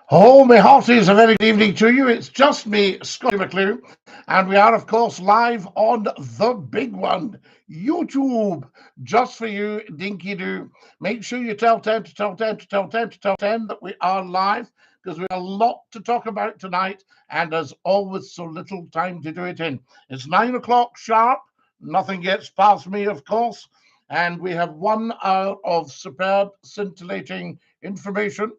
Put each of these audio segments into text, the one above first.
Oh, my hearties, a very good evening to you. It's just me, Scottie McClue, and we are, of course, live on the big one, YouTube, just for you, DINKY-DOO. Make sure you tell 10 to tell 10 to tell 10 to tell 10 that we are live, because we have a lot to talk about tonight, and there's always so little time to do it in. It's 9 o'clock sharp. Nothing gets past me, of course, and we have 1 hour of superb, scintillating information,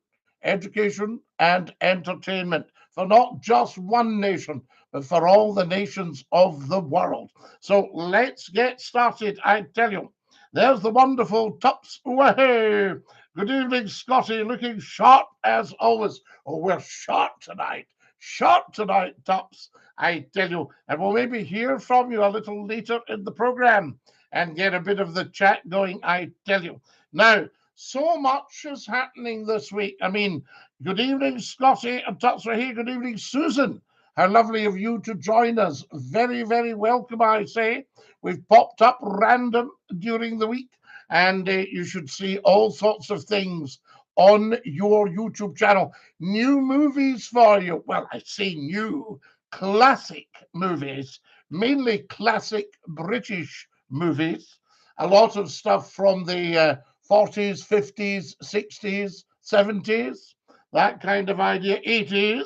education, and entertainment for not just one nation, but for all the nations of the world. So let's get started. I tell you, there's the wonderful Tups. Way. Good evening, Scottie, looking sharp as always. Oh, we're sharp tonight. Sharp tonight, Tups. I tell you, and we'll maybe hear from you a little later in the program and get a bit of the chat going. I tell you. Now, so much is happening this week. I mean, good evening, Scottie and Tuts are here. Good evening, Susan. How lovely of you to join us. Very, very welcome, I say. We've popped up random during the week, and you should see all sorts of things on your YouTube channel. New movies for you. Well, I say new, classic movies, mainly classic British movies. A lot of stuff from the 40s, 50s, 60s, 70s, that kind of idea, 80s,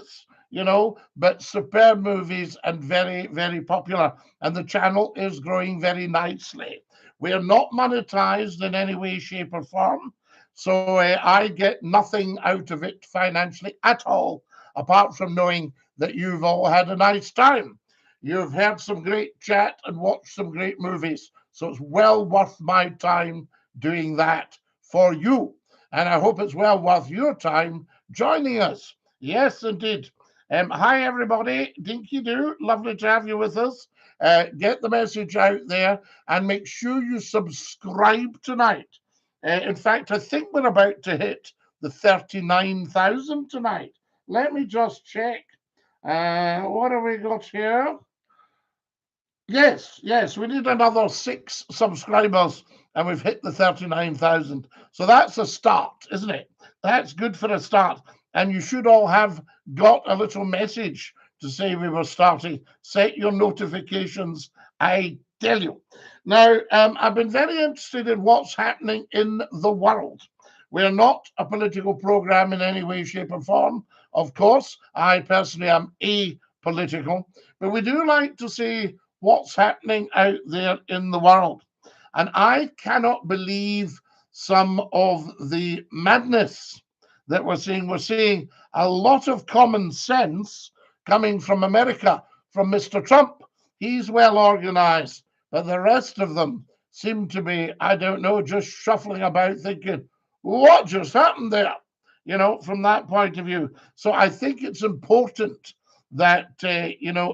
but superb movies and very, very popular. And the channel is growing very nicely. We are not monetized in any way, shape, or form. So I get nothing out of it financially at all, apart from knowing that you've all had a nice time. You've had some great chat and watched some great movies. So it's well worth my time doing that for you. And I hope it's well worth your time joining us. Yes, indeed. Hi, everybody. DINKY-DOO. Lovely to have you with us. Get the message out there and make sure you subscribe tonight. In fact, I think we're about to hit the 39,000 tonight. Let me just check. What have we got here? Yes, we need another 6 subscribers and we've hit the 39,000. So that's a start, isn't it? That's good for a start. And you should all have got a little message to say we were starting. Set your notifications, I tell you. Now, I've been very interested in what's happening in the world. We're not a political program in any way, shape, or form. Of course, I personally am apolitical, but we do like to see what's happening out there in the world. And I cannot believe some of the madness that we're seeing. We're seeing a lot of common sense coming from America, from Mr. Trump. He's well organized, but the rest of them seem to be, I don't know, just shuffling about thinking, what just happened there? From that point of view. So I think it's important that,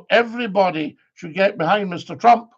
everybody should get behind Mr. Trump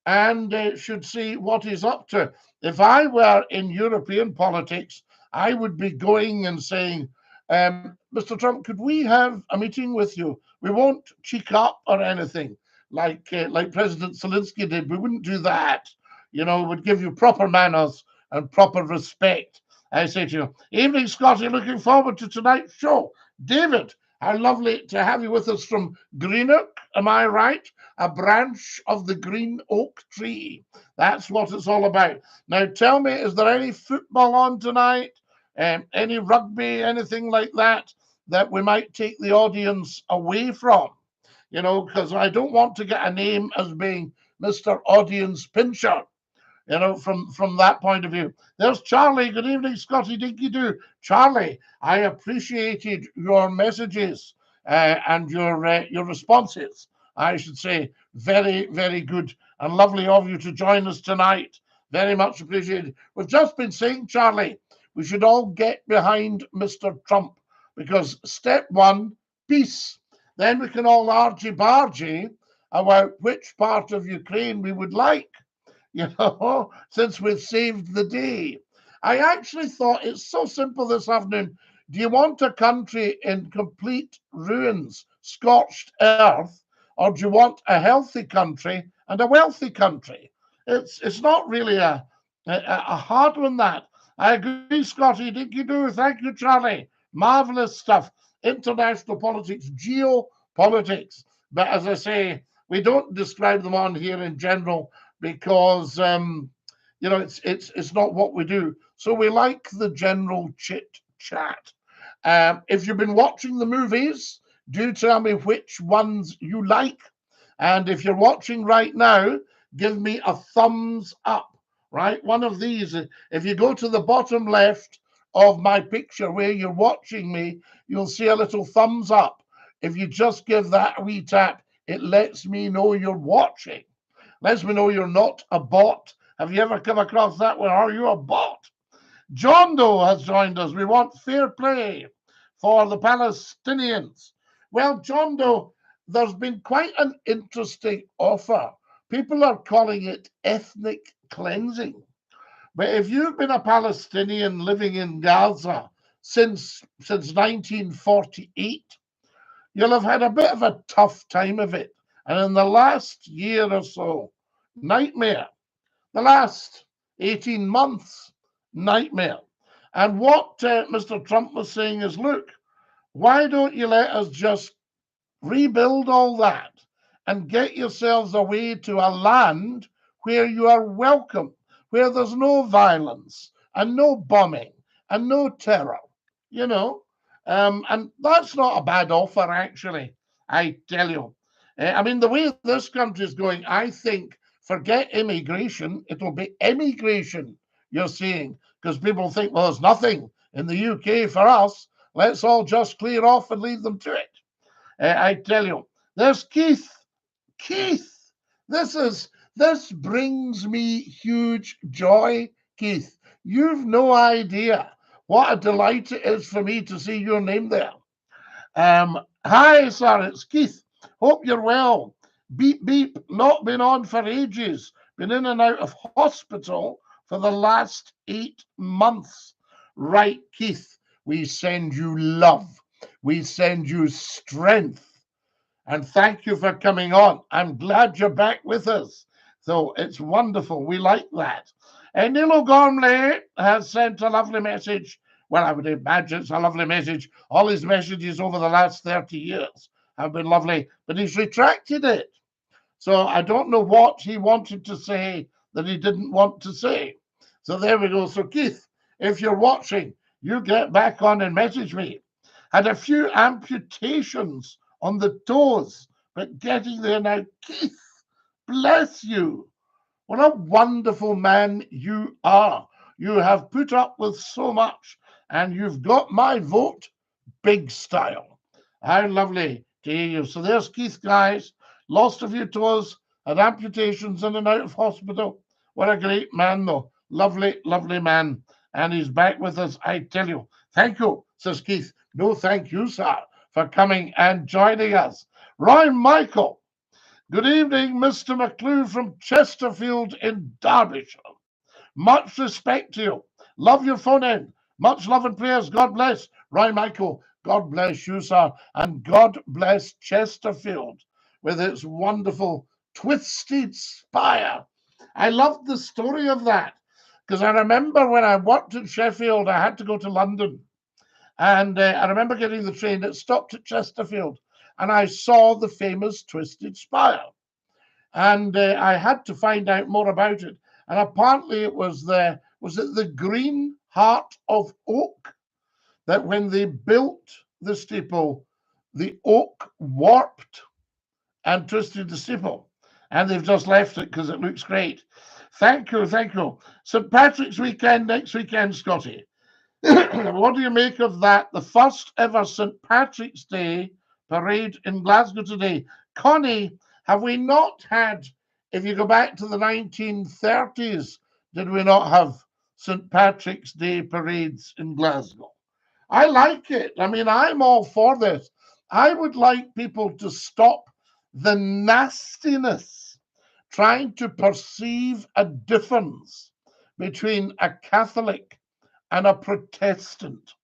and should see what he's up to. If I were in European politics, I would be going and saying, Mr. Trump, could we have a meeting with you? We won't cheek up or anything like President Zelensky did. We wouldn't do that. Would give you proper manners and proper respect. I say to you, evening, Scottie, looking forward to tonight's show. David, how lovely to have you with us from Greenock, am I right? A branch of the green oak tree. That's what it's all about. Now, tell me, is there any football on tonight? Any rugby, anything like that we might take the audience away from? Because I don't want to get a name as being Mr. Audience Pincher. From that point of view. There's Charlie. Good evening, Scottie DINKY-DOO. Charlie, I appreciated your messages and your responses. I should say, very, very good and lovely of you to join us tonight. Very much appreciated. We've just been saying, Charlie, we should all get behind Mr. Trump because step one, peace. Then we can all argy-bargy about which part of Ukraine we would like. Since we've saved the day. I actually thought it's so simple this afternoon. Do you want a country in complete ruins, scorched earth, or do you want a healthy country and a wealthy country? It's not really a hard one, that. I agree, Scottie. DINKY-DOO. Thank you, Charlie. Marvelous stuff. international politics, geopolitics. But as I say, we don't describe them on here in general because you know it's not what we do. So we like the general chit chat. If you've been watching the movies, do tell me which ones you like. And if you're watching right now, give me a thumbs up, right? One of these. If you go to the bottom left of my picture where you're watching me, you'll see a little thumbs up. If you just give that a wee tap, it lets me know you're watching. Lets me know you're not a bot. Have you ever come across that one? Are you a bot? John Doe has joined us. We want fair play for the Palestinians. Well, John Doe, there's been quite an interesting offer. People are calling it ethnic cleansing. But if you've been a Palestinian living in Gaza since 1948, you'll have had a bit of a tough time of it. And in the last year or so, nightmare. The last 18 months, nightmare. And what Mr. Trump was saying is, look, why don't you let us just rebuild all that and get yourselves away to a land where you are welcome, where there's no violence and no bombing and no terror, you know? And that's not a bad offer, actually, I tell you. I mean, the way this country is going, I think, forget immigration, it'll be emigration you're seeing, because people think, well, there's nothing in the UK for us. Let's all just clear off and leave them to it. I tell you, there's Keith. Keith, this brings me huge joy, Keith. You've no idea what a delight it is for me to see your name there. Hi, sir, it's Keith. Hope you're well. Beep, beep, not been on for ages. Been in and out of hospital for the last 8 months. Right, Keith, we send you love. We send you strength. And thank you for coming on. I'm glad you're back with us. So it's wonderful. We like that. And Nilo Gormley has sent a lovely message. Well, I would imagine it's a lovely message. All his messages over the last 30 years have been lovely, but he's retracted it. So I don't know what he wanted to say that he didn't want to say. So there we go. So Keith, if you're watching, you get back on and message me. Had a few amputations on the toes, but getting there now. Keith, bless you. What a wonderful man you are. You have put up with so much, and you've got my vote big style. How lovely to hear you. So there's Keith, guys. Lost a few toes, had amputations in and out of hospital. What a great man, though. Lovely, lovely man. And he's back with us, I tell you. Thank you, says Keith. No, thank you, sir, for coming and joining us. Roy Michael. Good evening, Mr. McClue from Chesterfield in Derbyshire. Much respect to you. Love your phone in. Much love and prayers. God bless. Roy Michael, God bless you, sir. And God bless Chesterfield with its wonderful twisted spire. I loved the story of that because I remember when I worked at Sheffield, I had to go to London. And I remember getting the train that stopped at Chesterfield, and I saw the famous twisted spire. And I had to find out more about it. And apparently it was the Green Heart of Oak that when they built the steeple, the oak warped and twisted the steeple. And they've just left it because it looks great. Thank you, thank you. St. Patrick's weekend next weekend, Scottie. What do you make of that? The first ever St. Patrick's Day parade in Glasgow today. Connie, have we not had, if you go back to the 1930s, did we not have St. Patrick's Day parades in Glasgow? I like it. I mean, I'm all for this. I would like people to stop the nastiness, trying to perceive a difference between a Catholic and a Protestant.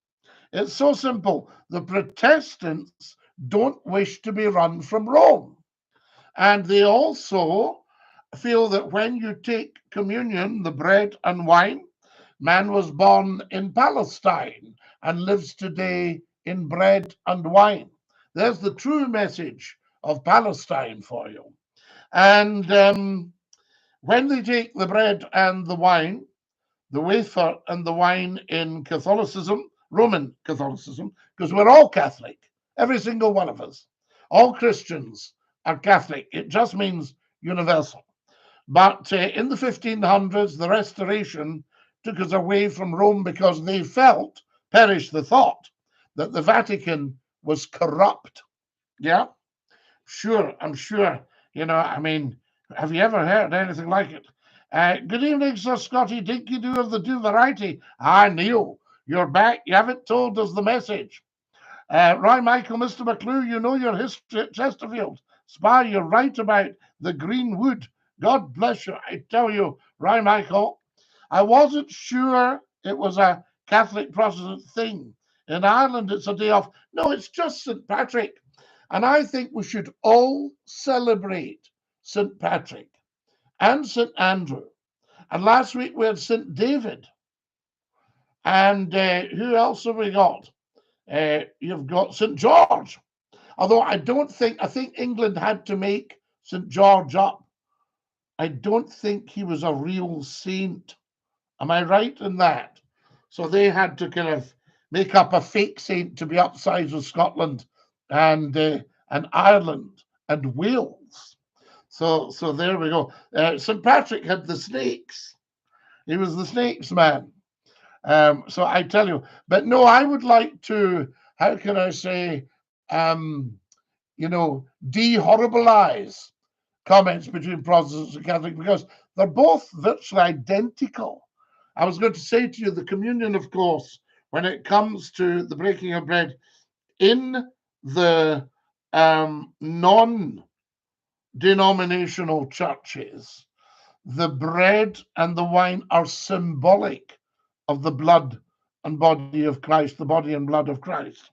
It's so simple. The Protestants don't wish to be run from Rome. And they also feel that when you take communion, the bread and wine, man was born in Palestine and lives today in bread and wine. There's the true message of Palestine for you. And when they take the bread and the wine, the wafer and the wine in Catholicism, Roman Catholicism, because we're all Catholic, every single one of us, all Christians are Catholic. It just means universal. But in the 1500s, the Restoration took us away from Rome because they felt, perish the thought, that the Vatican was corrupt. Yeah, sure, I'm sure. You know, I mean, have you ever heard anything like it? Good evening, Sir Scottie, DINKY-DOO of the Do variety. Ah, Neil, you're back. You haven't told us the message. Roy Michael, Mr. McClue, you know your history at Chesterfield. Spy, you're right about the green wood. God bless you. I tell you, Roy Michael, I wasn't sure it was a Catholic Protestant thing. In Ireland, it's a day off. No, it's just St. Patrick. And I think we should all celebrate St. Patrick and St. Andrew. And last week we had St. David. And who else have we got? You've got St. George. Although I think England had to make St. George up. I don't think he was a real saint. Am I right in that? So they had to kind of make up a fake saint to be upsides of Scotland and Ireland and Wales. So there we go. St. Patrick had the snakes. He was the snakes man. So I tell you, but no, I would like to, how can I say, de-horribilize comments between Protestants and Catholics because they're both virtually identical. I was going to say to you, the communion, of course, when it comes to the breaking of bread in the non-denominational churches, the bread and the wine are symbolic of the blood and body of Christ, the body and blood of Christ.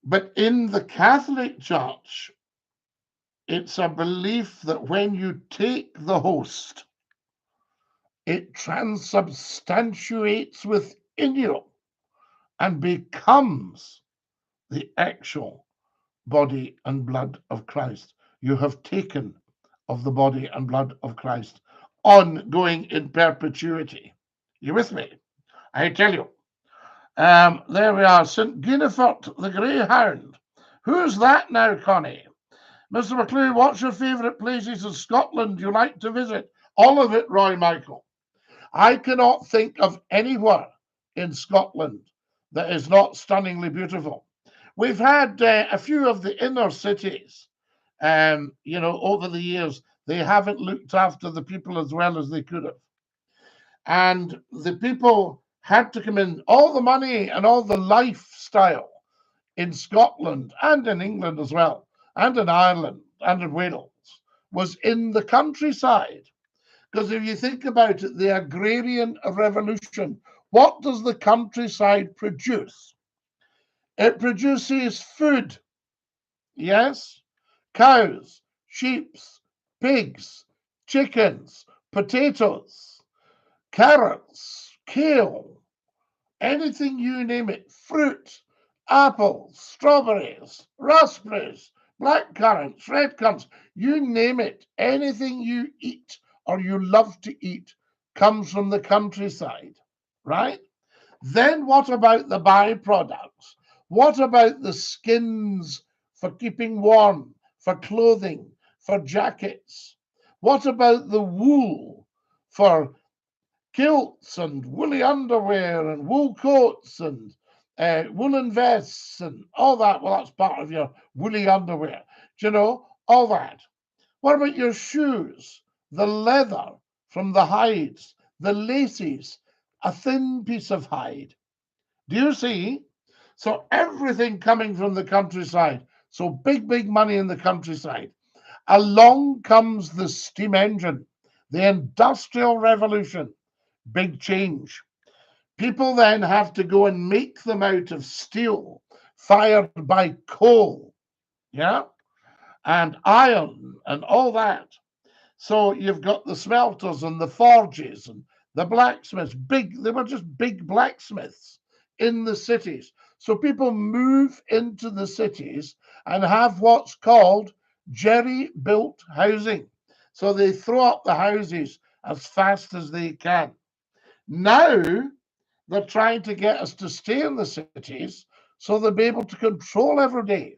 But in the Catholic Church, it's a belief that when you take the host, it transubstantiates within you and becomes the actual body and blood of Christ. You have taken of the body and blood of Christ, ongoing in perpetuity. You with me? I tell you. There we are, St. Guinevere the Greyhound. Who's that now, Connie? Mr. McClue, what's your favourite places in Scotland you like to visit? All of it, Roy Michael. I cannot think of anywhere in Scotland that is not stunningly beautiful. We've had a few of the inner cities, over the years. They haven't looked after the people as well as they could have. And the people had to come in. All the money and all the lifestyle in Scotland and in England as well, and in Ireland and in Wales, was in the countryside. Because if you think about it, the agrarian revolution, what does the countryside produce? It produces food. Yes? Cows, sheep, pigs, chickens, potatoes, carrots, kale, anything you name it, fruit, apples, strawberries, raspberries, black currants, red currants, you name it, anything you eat or you love to eat comes from the countryside, right? Then what about the byproducts? What about the skins for keeping warm, for clothing, for jackets? What about the wool for kilts and woolly underwear and wool coats and woolen vests and all that? Well, that's part of your woolly underwear. Do you know, all that. What about your shoes? The leather from the hides, the laces, a thin piece of hide. Do you see? So everything coming from the countryside. So big money in the countryside. Along comes the steam engine, the Industrial Revolution. Big change. People then have to go and make them out of steel fired by coal, yeah, and iron and all that. So you've got the smelters and the forges and the blacksmiths. They were just big blacksmiths in the cities. So people move into the cities and have what's called jerry-built housing. So they throw up the houses as fast as they can. Now they're trying to get us to stay in the cities so they'll be able to control every day.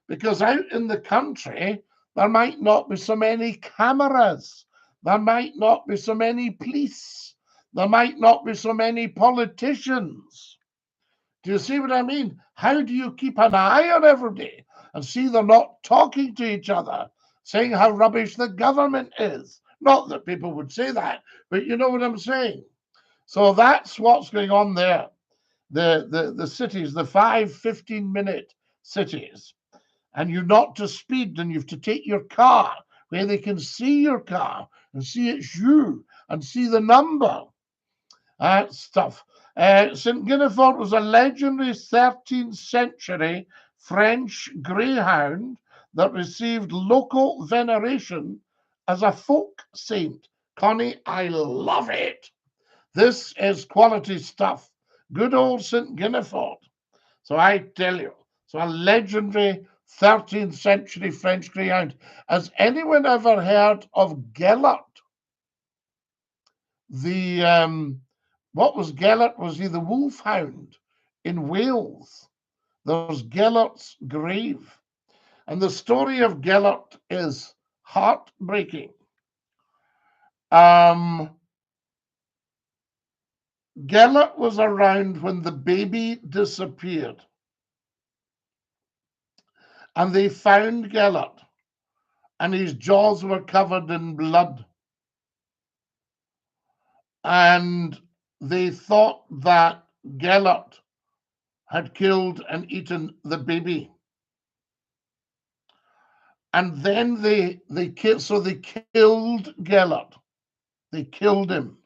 Because out in the country, there might not be so many cameras. There might not be so many police. There might not be so many politicians. Do you see what I mean? How do you keep an eye on everybody and see they're not talking to each other, saying how rubbish the government is? Not that people would say that, but you know what I'm saying. So that's what's going on there. The cities, the 5 15-minute cities, and you're not to speed, and you have to take your car where they can see your car and see it's you and see the number. Stuff. St. Guinevere was a legendary 13th century French greyhound that received local veneration as a folk saint. Connie, I love it. This is quality stuff. Good old St. Guinevere. So I tell you, so a legendary 13th century French greyhound. Has anyone ever heard of Gellert? What was Gellert? Was he the wolfhound in Wales? There's Gellert's grave. And the story of Gellert is heartbreaking. Gellert was around when the baby disappeared. And they found Gellert, and his jaws were covered in blood. And they thought that Gellert had killed and eaten the baby. And then they killed Gellert. They killed him.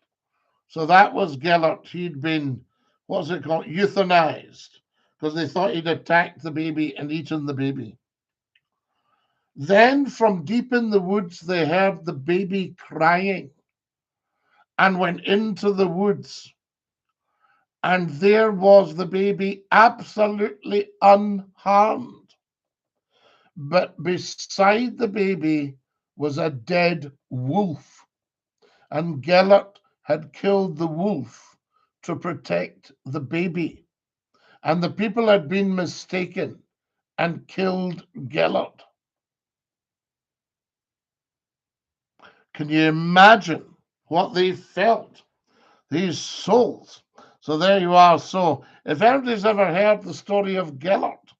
So that was Gellert. He'd been, what's it called, euthanized, because they thought he'd attacked the baby and eaten the baby. Then from deep in the woods, they heard the baby crying and went into the woods. And there was the baby absolutely unharmed. But beside the baby was a dead wolf. And Gellert had killed the wolf to protect the baby. And the people had been mistaken and killed Gellert. Can you imagine what they felt? These souls. So there you are. So if anybody's ever heard the story of Gellert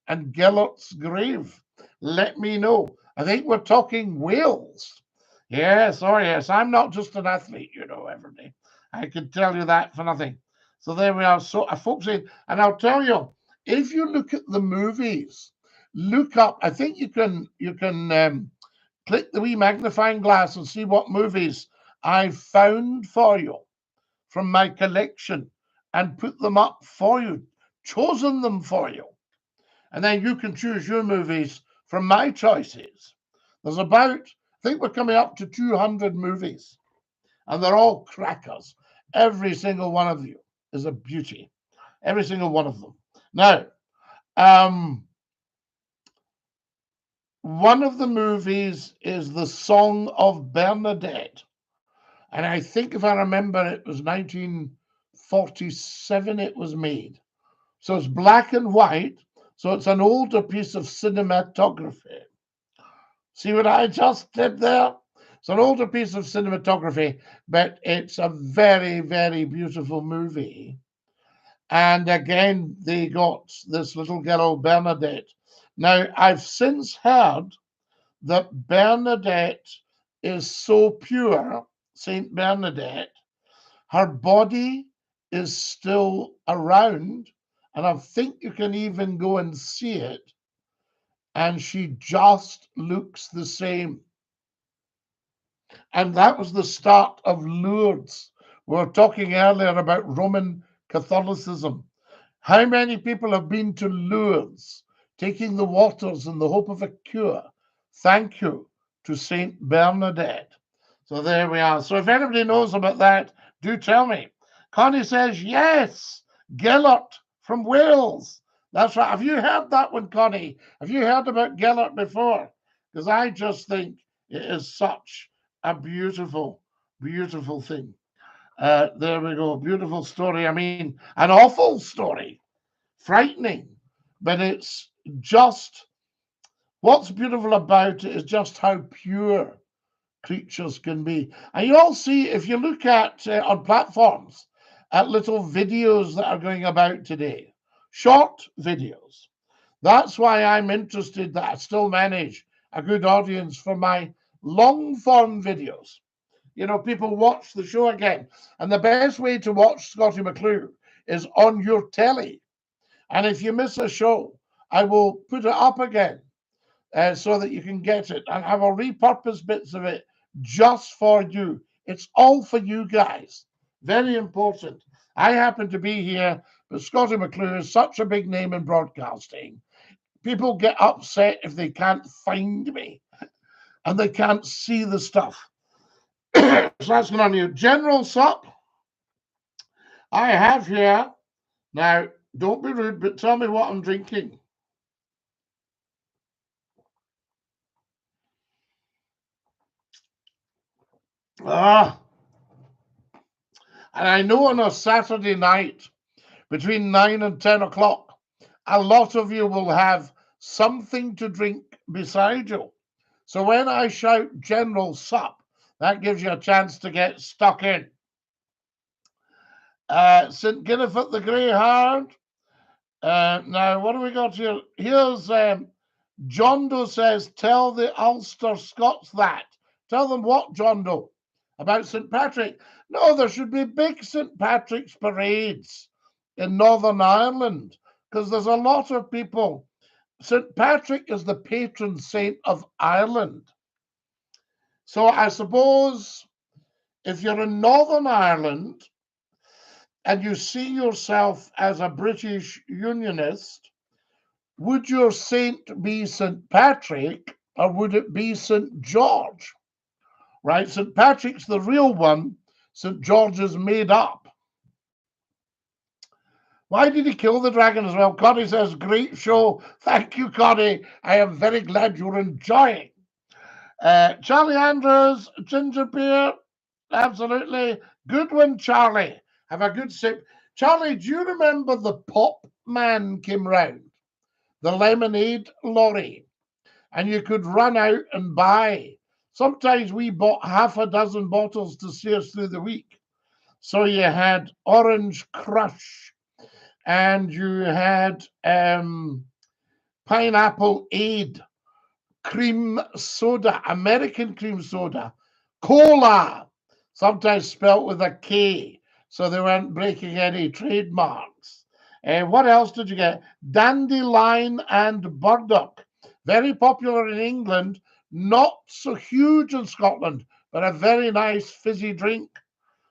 and Gellert's grave, let me know. I think we're talking Wales. Yes, oh yes. I'm not just an athlete, you know, everybody. I can tell you that for nothing. So there we are. So folks, and I'll tell you, if you look at the movies, look up. I think you can click the wee magnifying glass and see what movies I've found for you from my collection and put them up for you, chosen them for you. And then you can choose your movies from my choices. There's about, I think we're coming up to 200 movies, and they're all crackers. Every single one of you is a beauty. Every single one of them. Now, one of the movies is The Song of Bernadette. And I think, if I remember, it was 1947 it was made. So it's black and white. So it's an older piece of cinematography. See what I just did there? It's an older piece of cinematography, but it's a very, very beautiful movie. And again, they got this little girl, Bernadette. Now, I've since heard that Bernadette is so pure, Saint Bernadette, her body is still around, and I think you can even go and see it, and she just looks the same. And that was the start of Lourdes. We were talking earlier about Roman Catholicism. How many people have been to Lourdes, taking the waters in the hope of a cure? Thank you to Saint Bernadette. So there we are. So if anybody knows about that, do tell me. Connie says, yes, Gellert from Wales. That's right. Have you heard that one, Connie? Have you heard about Gellert before? Because I just think it is such a beautiful, beautiful thing. There we go. Beautiful story. I mean, an awful story. Frightening. But it's just, what's beautiful about it is just how pure creatures can be. And you all see, if you look at on platforms, at little videos that are going about today, short videos. That's why I'm interested that I still manage a good audience for my long form videos. You know, people watch the show again. And the best way to watch Scottie McClue is on your telly. And if you miss a show, I will put it up again so that you can get it. And I will repurpose bits of it just for you. It's all for you guys. Very important. I happen to be here, but Scottie McClue is such a big name in broadcasting. People get upset if they can't find me and they can't see the stuff. So that's going on you. General Sup, I have here. Now, don't be rude, but tell me what I'm drinking. And I know on a Saturday night between 9 and 10 o'clock, a lot of you will have something to drink beside you. So when I shout General Sup, that gives you a chance to get stuck in. St. Guinevere the Greyhound. Now, what do we got here? Here's John Doe says, tell the Ulster Scots that. Tell them what, John Doe? About St. Patrick? No, there should be big St. Patrick's parades in Northern Ireland because there's a lot of people. St. Patrick is the patron saint of Ireland. So I suppose if you're in Northern Ireland and you see yourself as a British Unionist, would your saint be St. Patrick or would it be St. George? Right? St. Patrick's the real one. St. George is made up. Why did he kill the dragon as well? Connie says, great show. Thank you, Connie. I am very glad you're enjoying. Charlie Andrews, ginger beer. Absolutely. Good one, Charlie. Have a good sip. Charlie, do you remember the pop man came round? The lemonade lorry. And you could run out and buy. Sometimes we bought half a dozen bottles to see us through the week. So you had Orange Crush and you had Pineapple Aid, cream soda, American cream soda, cola, sometimes spelt with a K, so they weren't breaking any trademarks. What else did you get? Dandelion and burdock, very popular in England, not so huge in Scotland, but a very nice fizzy drink,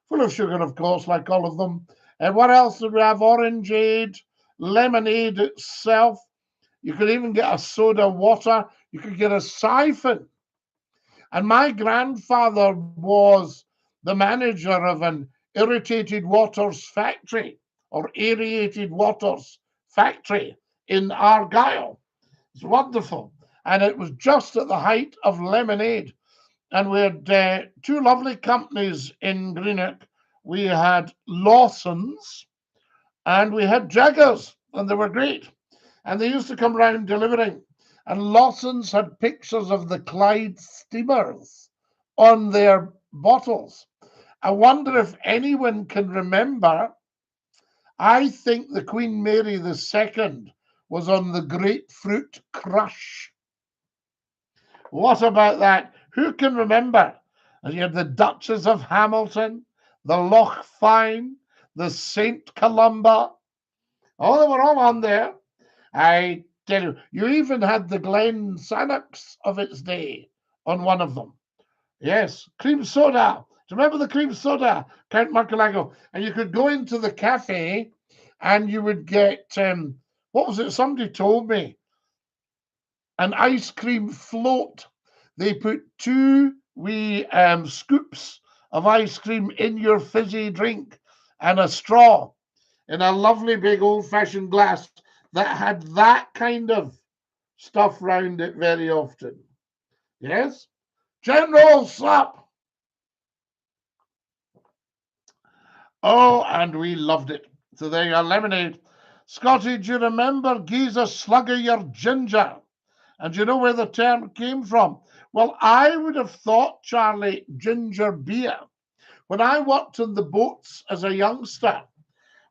full of sugar, of course, like all of them. And what else did we have? Orangeade, lemonade itself. You could even get a soda water. You could get a siphon. And my grandfather was the manager of an irritated waters factory or aerated waters factory in Argyll. It's wonderful. And it was just at the height of lemonade. And we had two lovely companies in Greenock. We had Lawson's and we had Jaggers, and they were great. And they used to come round delivering. And Lawson's had pictures of the Clyde steamers on their bottles. I wonder if anyone can remember. I think the Queen Mary II was on the Grapefruit Crush. What about that? Who can remember? And you had the Duchess of Hamilton, the Loch Fyne, the St. Columba. Oh, they were all on there. I tell you, you even had the Glen Sannox of its day on one of them. Yes, cream soda. Do you remember the cream soda, Count Marcolago? And you could go into the cafe and you would get, what was it? Somebody told me, an ice cream float. They put two wee scoops of ice cream in your fizzy drink and a straw. in a lovely big old-fashioned glass that had that kind of stuff round it very often. Yes? General Sup! Oh, and we loved it. So there you are, lemonade. Scotty, do you remember Giza Slugger your ginger? And do you know where the term came from? Well, I would have thought, Charlie, ginger beer. When I worked on the boats as a youngster,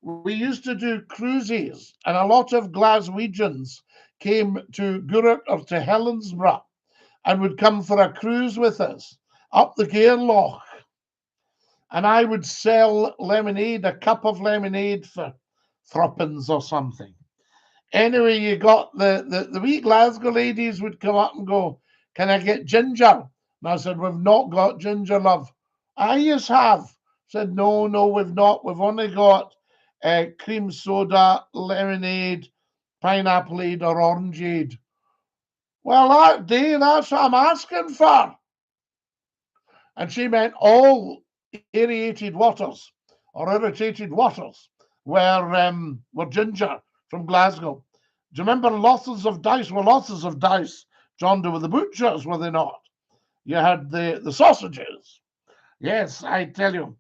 we used to do cruises, and a lot of Glaswegians came to Gourock or to Helensburgh and would come for a cruise with us up the Gairloch. And I would sell lemonade, a cup of lemonade for threepence or something. Anyway, you got the wee Glasgow ladies would come up and go, "Can I get ginger?" And I said, "We've not got ginger, love." "I yes have." I said, "No, no, we've not. We've only got cream soda, lemonade, pineappleade, or orangeade." "Well, that day, that's what I'm asking for." And she meant all aerated waters or irritated waters were ginger from Glasgow. Do you remember Losses of Dice? Well, Losses of Dice, John Doe, were the butchers, were they not? You had the sausages. Yes, I tell you.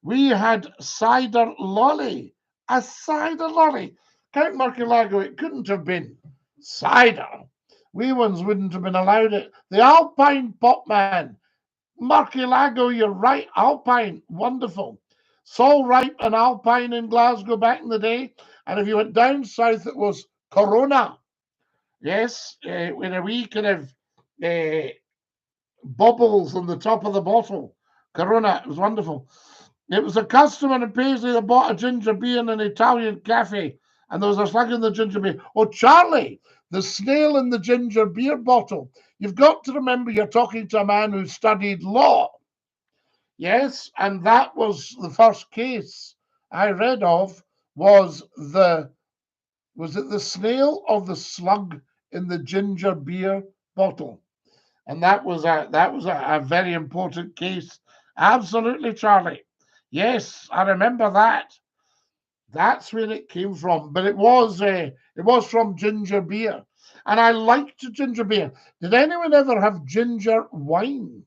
We had cider lolly. A cider lolly. Count Marcilago, it couldn't have been cider. We ones wouldn't have been allowed it. The Alpine Popman. Marcilago, you're right. Alpine, wonderful. Sol Ripe and Alpine in Glasgow back in the day. And if you went down south, it was Corona. Yes, with a wee kind of bubbles on the top of the bottle. Corona, it was wonderful. It was a customer in Paisley that bought a ginger beer in an Italian cafe, and there was a slug in the ginger beer. Oh, Charlie, the snail in the ginger beer bottle. You've got to remember you're talking to a man who studied law. Yes, and that was the first case I read of was it the snail or the slug in the ginger beer bottle? And that was a very important case. Absolutely, Charlie. Yes, I remember that. That's where it came from. But it was from ginger beer, and I liked ginger beer. Did anyone ever have ginger wine?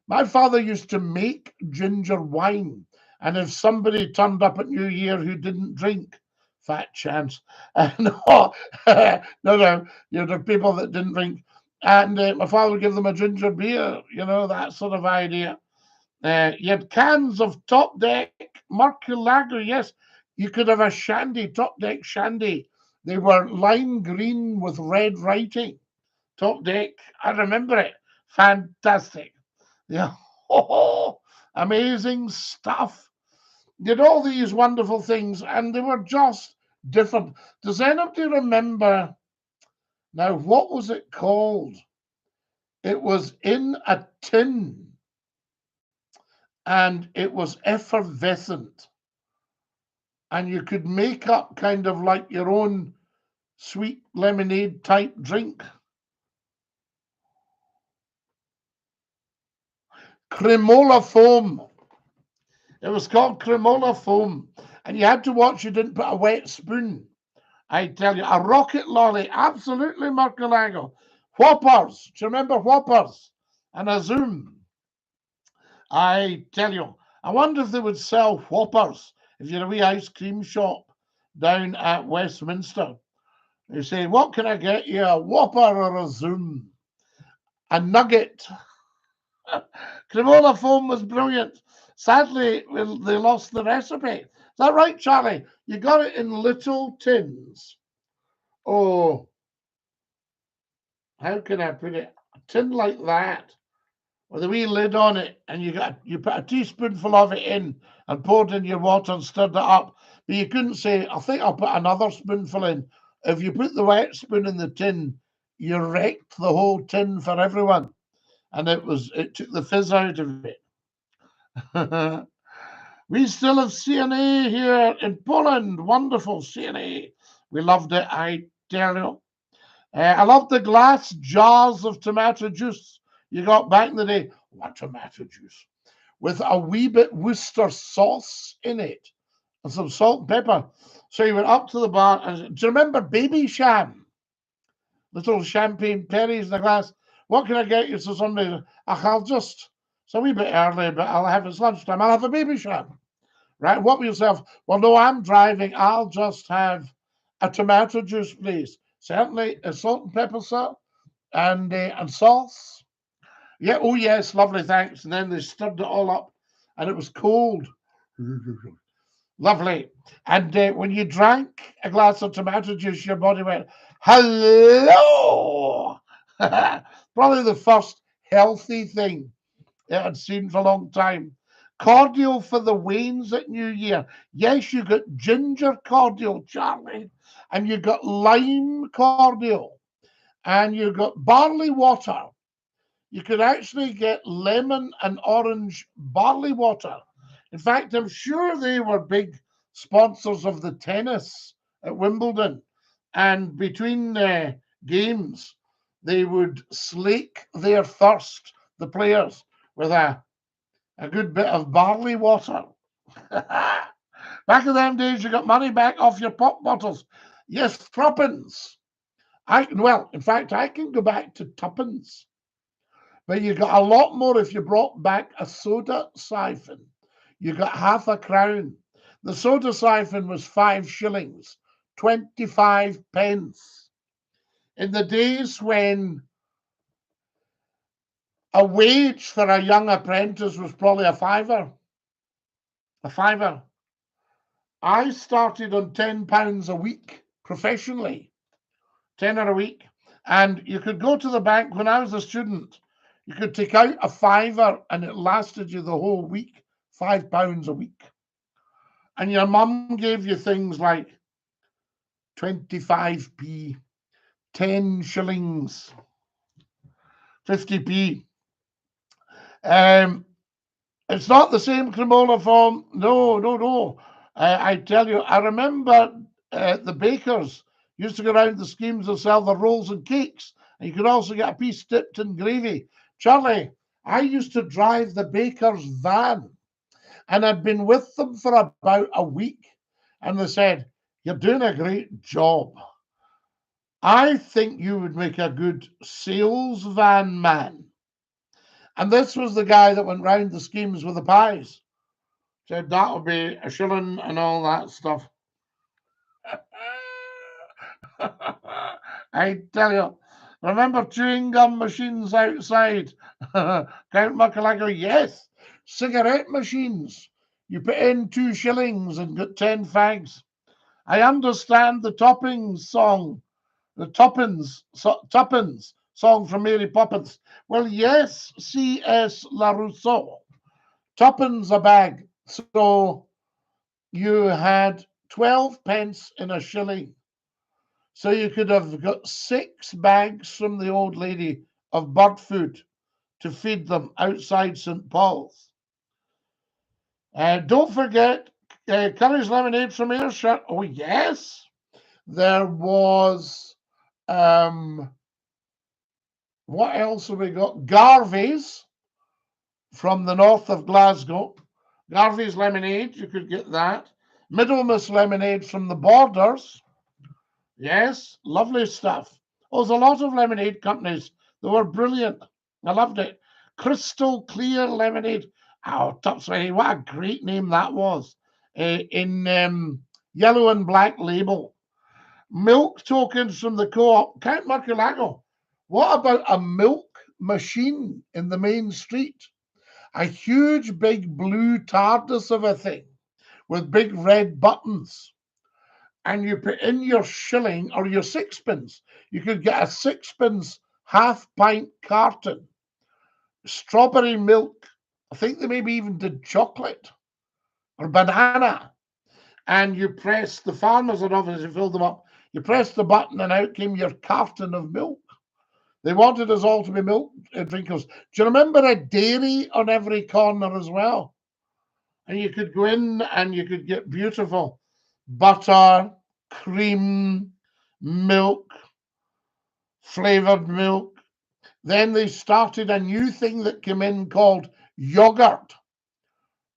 My father used to make ginger wine, and if somebody turned up at New Year who didn't drink, fat chance. No, no, the people that didn't drink, and my father would give them a ginger beer, that sort of idea. You had cans of Top Deck Marcilago. Yes, you could have a shandy, Top Deck shandy. They were lime green with red writing. Top Deck, I remember it. Fantastic. Yeah. Oh, amazing stuff. Did all these wonderful things, and they were just different. Does anybody remember now what was it called? It was in a tin and it was effervescent, and you could make up kind of like your own sweet lemonade type drink. Cremola foam. It was called cremola foam, and you had to watch you didn't put a wet spoon. I tell you, a rocket lolly, absolutely, Marcilago. Whoppers, do you remember Whoppers? And a Zoom. I tell you, I wonder if they would sell Whoppers if you're a wee ice cream shop down at Westminster. You say, "What can I get you? A Whopper or a Zoom?" A nugget. Cremola foam was brilliant. Sadly, they lost the recipe. Is that right, Charlie? You got it in little tins. Oh, how can I put it? A tin like that with a wee lid on it, and you put a teaspoonful of it in and poured in your water and stirred it up. But you couldn't say, "I think I'll put another spoonful in." If you put the wet spoon in the tin, you wrecked the whole tin for everyone, and it took the fizz out of it. We still have CNA here in Poland. Wonderful CNA. We loved it, I tell you. I love the glass jars of tomato juice you got back in the day. What tomato juice? With a wee bit Worcester sauce in it. and some salt and pepper. So he went up to the bar and, do you remember Baby Sham? Little champagne pennies in a glass. What can I get you? So somebody, I'll just, it's a wee bit early, but I'll have, it's lunchtime, I'll have a Baby Sham. Right, what with yourself? Well, no, I'm driving. I'll just have a tomato juice, please. Certainly, a salt and pepper, sir, and sauce. Yeah, oh yes, lovely, thanks. And then they stirred it all up, and it was cold. Lovely. And when you drank a glass of tomato juice, your body went, hello! Probably the first healthy thing it had seen for a long time. Cordial for the wains at New Year. Yes, you got ginger cordial, Charlie, and you got lime cordial, and you got barley water. You could actually get lemon and orange barley water. In fact, I'm sure they were big sponsors of the tennis at Wimbledon. And between games, they would slake their thirst, the players, with a good bit of barley water. Back in them days, you got money back off your pop bottles. Yes, threepence. In fact, I can go back to tuppence. But you got a lot more if you brought back a soda siphon. You got half a crown. The soda siphon was 5 shillings, 25 pence. In the days when a wage for a young apprentice was probably a fiver. A fiver. I started on £10 a week professionally, tenner a week. And you could go to the bank when I was a student. You could take out a fiver and it lasted you the whole week, £5 a week. And your mum gave you things like 25p, 10 shillings, 50p. It's not the same cremola form. No. I tell you, I remember the bakers used to go around the schemes and sell the rolls and cakes. And you could also get a piece dipped in gravy. Charlie, I used to drive the baker's van, and I'd been with them for about a week. And they said, you're doing a great job. I think you would make a good sales van man. And this was the guy that went round the schemes with the pies. Said that'll be a shilling and all that stuff. I tell you, remember chewing gum machines outside? Count McCLUE, yes. Cigarette machines. You put in 2 shillings and got 10 fags. I understand the Toppings song, the Tuppence song from Mary Poppins. Well, yes, C.S. LaRousseau. Tuppence a bag. So you had 12 pence in a shilling. So you could have got 6 bags from the old lady of bird food to feed them outside St. Paul's. Don't forget Curry's lemonade from Ayrshire. Oh, yes. There was, what else have we got? Garvey's from the north of Glasgow. Garvey's lemonade, you could get that. Middlemas lemonade from the Borders. Yes, lovely stuff. Oh, there's a lot of lemonade companies. They were brilliant. I loved it. Crystal Clear Lemonade. Oh, Topsway, what a great name that was. In yellow and black label. Milk tokens from the co-op. Count McCLUE. What about a milk machine in the main street? A huge big blue TARDIS of a thing with big red buttons. And you put in your shilling or your 6pence. You could get a 6pence half-pint carton. Strawberry milk. I think they maybe even did chocolate or banana. And you press, the farmers had obviously filled them up. You press the button and out came your carton of milk. They wanted us all to be milk drinkers. Do you remember a dairy on every corner as well? And you could go in and you could get beautiful butter, cream, milk, flavored milk. Then they started a new thing that came in called yogurt.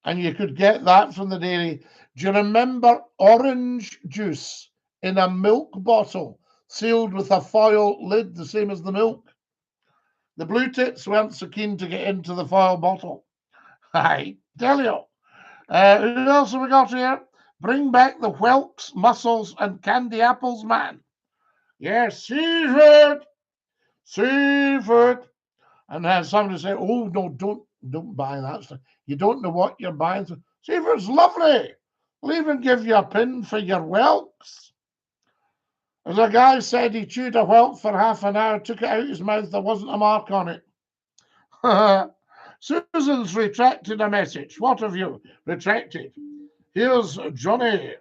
And you could get that from the dairy. Do you remember orange juice in a milk bottle sealed with a foil lid, the same as the milk? The blue tits weren't so keen to get into the foil bottle. I tell you. Who else have we got here? Bring back the whelks, mussels, and candy apples, man. Yes, seafood, seafood. And then somebody say, "Oh no, don't buy that stuff. You don't know what you're buying. Seafood's lovely. We'll even give you a pin for your whelks." As a guy said, he chewed a whelk for half an hour, took it out of his mouth, there wasn't a mark on it. Susan's retracted a message. What have you retracted? Here's Johnny,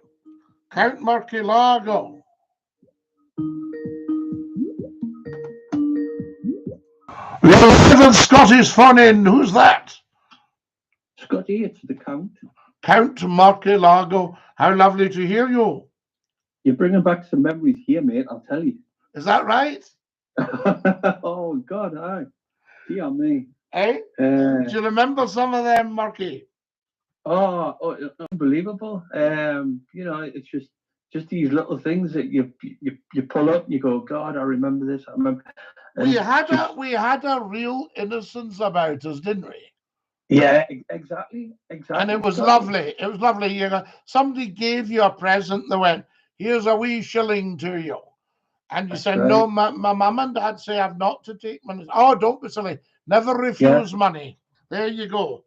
Count Murcielago. We're live in Scotty's phone in. Who's that? Scotty, it's the Count. Count Murcielago. How lovely to hear you. You're bringing back some memories here, mate, I'll tell you. Is that right? Oh, God, aye. Dear me. Eh? Do you remember some of them, Murky? Oh, unbelievable. You know, it's just these little things that you pull up and you go, God, I remember this. I remember. And we had a real innocence about us, didn't we? Yeah, exactly. And it was lovely. It was lovely. Somebody gave you a present. They went, "Here's a wee shilling to you," and you said, right. "No, my mum and dad say I've not to take money." "Oh, don't be silly. Never refuse money." There you go.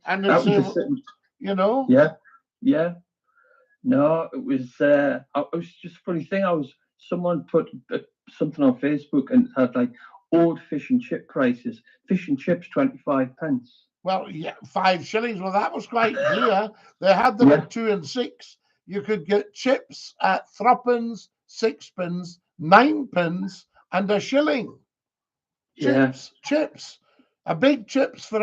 And it's, you know. Yeah. No, it was just a funny thing. Someone put something on Facebook and it had like old fish and chip prices. Fish and chips 25p. Well, yeah, 5 shillings. Well, that was quite clear. They had them at 2 and 6. You could get chips at 3p, 6p, 9p, and a shilling. Chips. A big chips for